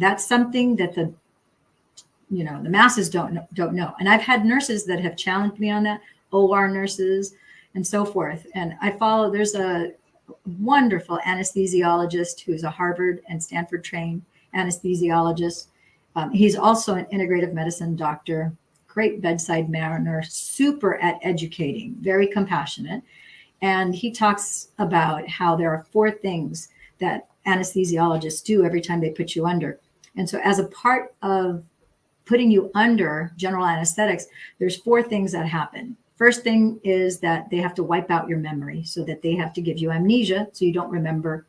That's something that the masses don't know. And I've had nurses that have challenged me on that, OR nurses and so forth. And there's a wonderful anesthesiologist who's a Harvard and Stanford trained anesthesiologist. He's also an integrative medicine doctor, great bedside manner, super at educating, very compassionate. And he talks about how there are 4 things that anesthesiologists do every time they put you under. And so as a part of putting you under general anesthetics, there's 4 things that happen. First thing is that they have to wipe out your memory, so that they have to give you amnesia so you don't remember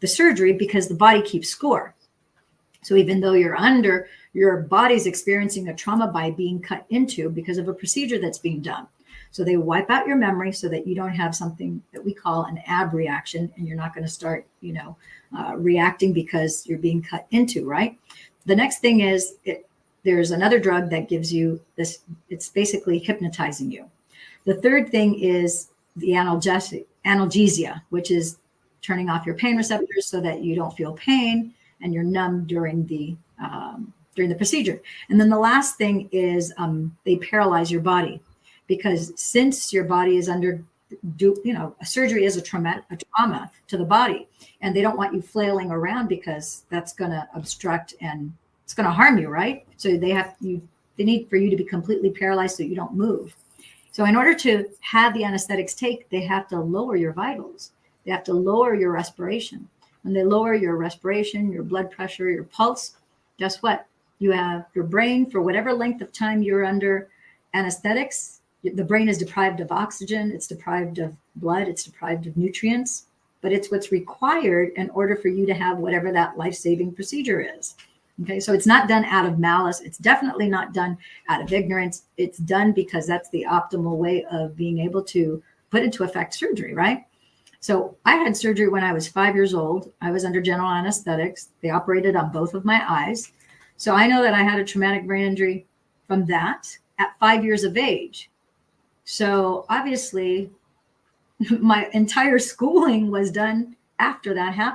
the surgery, because the body keeps score. So even though you're under, your body's experiencing a trauma by being cut into because of a procedure that's being done. So they wipe out your memory so that you don't have something that we call an abreaction, and you're not going to start, reacting because you're being cut into, right? The next thing is there's another drug that gives you this. It's basically hypnotizing you. The third thing is the analgesia, which is turning off your pain receptors so that you don't feel pain and you're numb during the procedure. And then the last thing is they paralyze your body, because since your body is under, a surgery is a trauma to the body, and they don't want you flailing around because that's going to obstruct and it's going to harm you, right? So they need for you to be completely paralyzed so you don't move. So in order to have the anesthetics take, they have to lower your vitals. They have to lower your respiration. When they lower your respiration, your blood pressure, your pulse, guess what? You have your brain, for whatever length of time you're under anesthetics, the brain is deprived of oxygen, it's deprived of blood, it's deprived of nutrients, but it's what's required in order for you to have whatever that life-saving procedure is. Okay, so it's not done out of malice. It's definitely not done out of ignorance. It's done because that's the optimal way of being able to put into effect surgery, right? So I had surgery when I was 5 years old. I was under general anesthetics. They operated on both of my eyes. So I know that I had a traumatic brain injury from that at 5 years of age. So obviously my entire schooling was done after that happened.